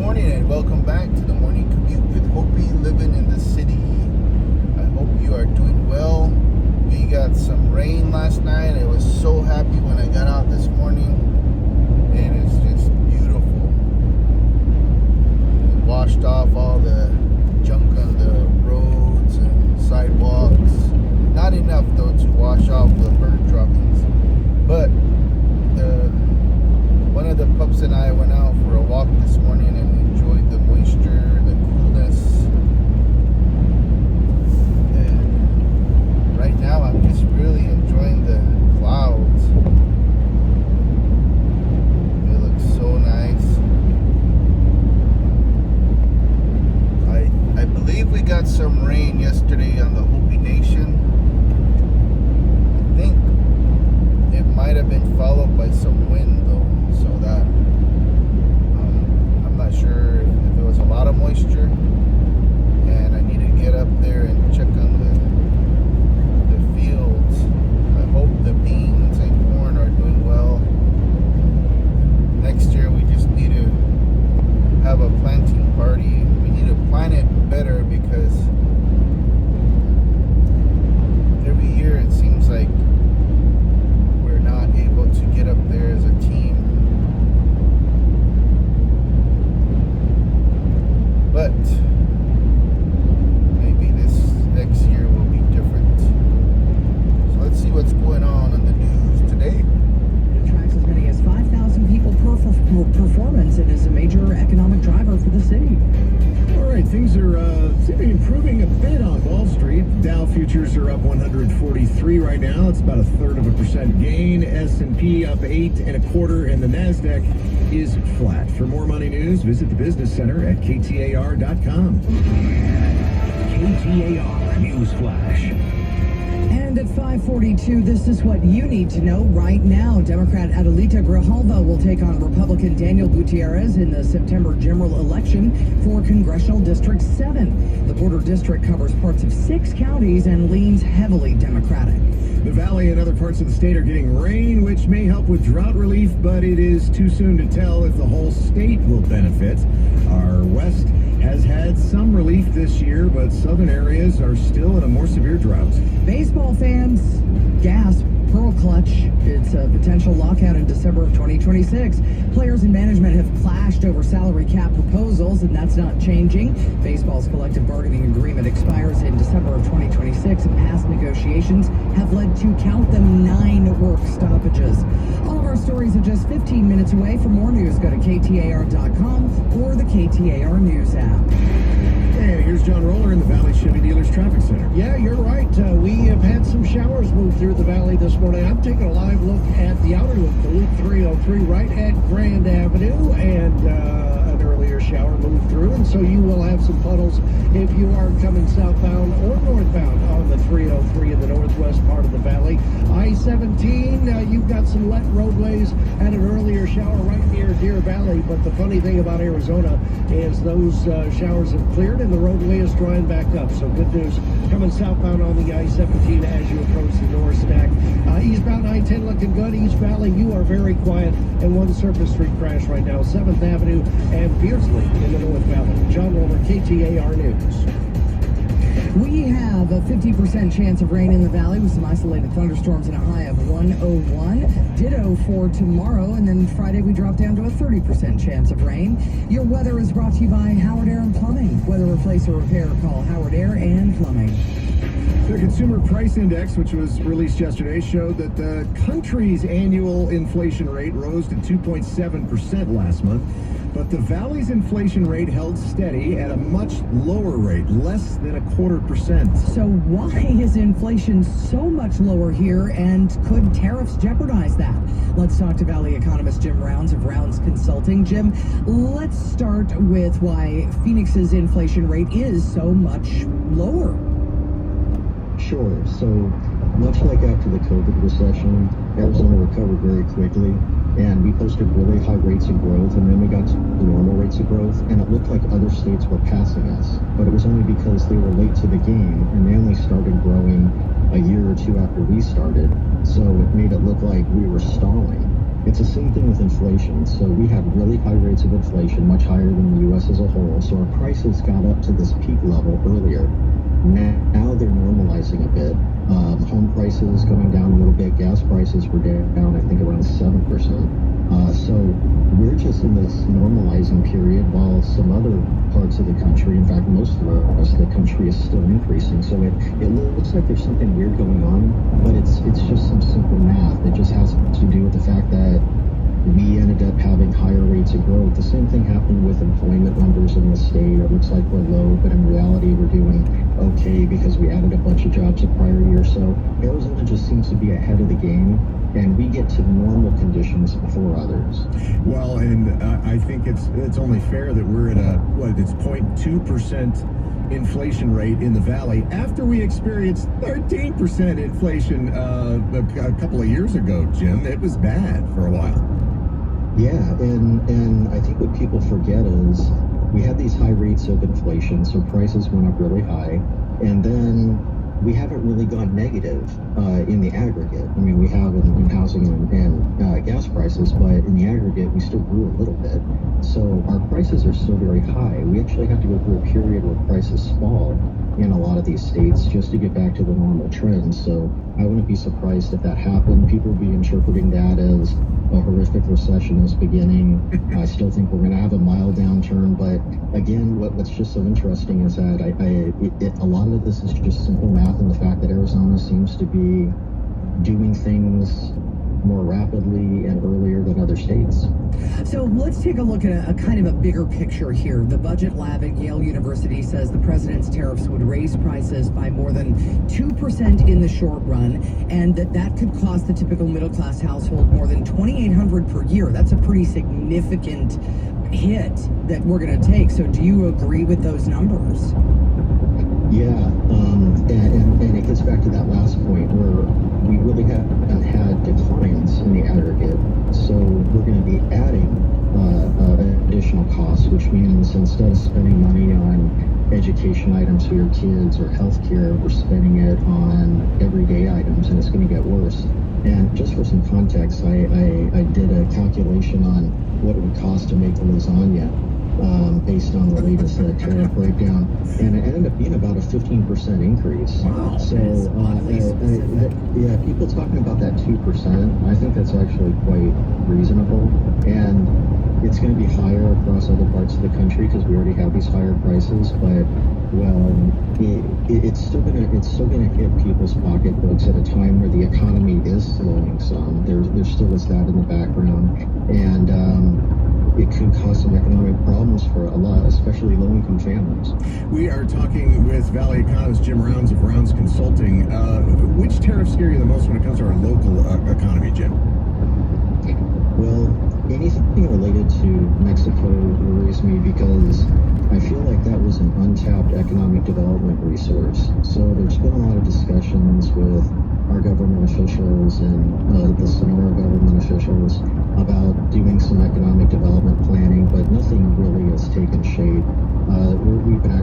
morning and welcome back to the morning commute with Hopi living in the city. I hope you are doing well. We got some rain last night. I was so happy when I got out this morning, and it's just beautiful. It washed off all the junk on the roads and sidewalks. Not enough though to wash off the bird droppings, but one of the pups and I went out for a walk this morning and enjoyed the moisture, the coolness. And right now I'm just really enjoying the clouds. It looks so nice. I believe we got some rain yesterday on the Hopi Nation. I think it might have been followed by some wind though. So that I'm not sure if it was a lot of moisture, and I need to get up there and check on the fields. I hope the beans and corn are doing well. Next year we just need to have a planting party. We need to plant it better because every year it seems like we're not able to get up there as a team. But maybe this next year will be different. So let's see what's going on in the news today. It attracts as many as 5,000 people per performance and is a major economic driver for the city. All right, things are improving a bit on Wall Street. Dow futures are up 143 right now. It's about 1/3% gain. S&P up 8 1/4, and the Nasdaq is flat. For more money news, visit the Business Center at KTAR.com. KTAR News Flash. And at 5:42, this is what you need to know right now. Democrat Adelita Grijalva will take on Republican Daniel Gutierrez in the September general election for Congressional District 7. The border district covers parts of 6 counties and leans heavily Democratic. The Valley and other parts of the state are getting rain, which may help with drought relief, but it is too soon to tell if the whole state will benefit. Our West has had some relief this year, but southern areas are still in a more severe drought. Baseball fans gasp. Pearl Clutch. It's a potential lockout in December of 2026. Players and management have clashed over salary cap proposals, and that's not changing. Baseball's collective bargaining agreement expires in December of 2026, and past negotiations have led to, count them, 9 work stoppages. All of our stories are just 15 minutes away. For more news, go to KTAR.com or the KTAR News app. And here's John Roller in the Valley Chevy Dealers Traffic Center. Yeah, you're right. We have had some showers move through the valley this morning. I'm taking a live look at the outer loop, the Loop 303, right at Grand Avenue, and an earlier shower moved through, and so you will have some puddles if you are coming southbound or northbound on the 303 in the northwest part of the valley. I-17, you've got some wet roadways and an earlier shower right near Deer Valley, but the funny thing about Arizona is those showers have cleared and the roadway is drying back up. So good news coming southbound on the I-17 as you approach the North Stack. Eastbound I-10 looking good. East Valley, you are very quiet. And one surface street crash right now, 7th Avenue and Beardsley in the North Valley. John Roller, KTAR News. We have a 50% chance of rain in the valley with some isolated thunderstorms and a high of 101. Ditto for tomorrow, and then Friday we drop down to a 30% chance of rain. Your weather is brought to you by Howard Air and Plumbing. Whether replace or repair, call Howard Air and Plumbing. The Consumer Price Index, which was released yesterday, showed that the country's annual inflation rate rose to 2.7% last month. But the Valley's inflation rate held steady at a much lower rate, less than 0.25%. So why is inflation so much lower here, and could tariffs jeopardize that? Let's talk to Valley economist Jim Rounds of Rounds Consulting. Jim, let's start with why Phoenix's inflation rate is so much lower. Sure. So much like after the COVID recession, Arizona recovered very quickly. And we posted really high rates of growth, and then we got to normal rates of growth, and it looked like other states were passing us. But it was only because they were late to the game, and they only started growing a year or two after we started. So it made it look like we were stalling. It's the same thing with inflation. So we had really high rates of inflation, much higher than the U.S. as a whole. So our prices got up to this peak level earlier. Now they're normalizing a bit. Home prices going down a little bit. Gas prices were down, I think, around 7%. So we're just in this normalizing period while some other parts of the country, in fact, most of the rest of the country is still increasing. So it looks like there's something weird going on, but it's just some simple math. It just has to do with the fact that we ended up having higher rates of growth. The same thing happened with employment numbers in the state. It looks like we're low, but in reality, we're doing okay because we added a bunch of jobs the prior year. So Arizona just seems to be ahead of the game, and we get to normal conditions before others. Well, and I think it's only fair that we're at it's 0.2% inflation rate in the valley after we experienced 13% inflation a couple of years ago, Jim. It was bad for a while. Yeah, and I think what people forget is we had these high rates of inflation, so prices went up really high, and then we haven't really gone negative in the aggregate. I mean, we have in housing and gas prices, but in the aggregate, we still grew a little bit. So our prices are still very high. We actually have to go through a period where prices fall in a lot of these states just to get back to the normal trends. So I wouldn't be surprised if that happened. People would be interpreting that as a horrific recession is beginning. I still think we're going to have a mild downturn, but again, what's just so interesting is that a lot of this is just simple math and the fact that Arizona seems to be doing things more rapidly and earlier than other states. So let's take a look at a kind of a bigger picture here. The budget lab at Yale University says the president's tariffs would raise prices by more than 2% in the short run, and that could cost the typical middle-class household more than $2,800 per year. That's a pretty significant hit that we're going to take. So do you agree with those numbers? Yeah, and it gets back to that last point where we really haven't had declines in the aggregate. So we're going to be adding additional costs, which means instead of spending money on education items for your kids or healthcare, we're spending it on everyday items, and it's going to get worse. And just for some context, I did a calculation on what it would cost to make a lasagna. Based on the latest tariff breakdown, and it ended up being about a 15% increase. Wow, so, people talking about that 2%, I think that's actually quite reasonable, and it's going to be higher across other parts of the country because we already have these higher prices. But it's still going to hit people's pocketbooks at a time where the economy is slowing some. There still is that in the background, and it could cause some economic problems for a lot, especially low-income families. We are talking with Valley economist Jim Rounds of Rounds Consulting. Which tariffs scare you the most when it comes to our local economy, Jim? Well, anything related to Mexico worries me because I feel like that was an untapped economic development resource. So there's been a lot of discussions with our government officials and the Sonora government officials about doing some economic development planning, but nothing really has taken shape. We've been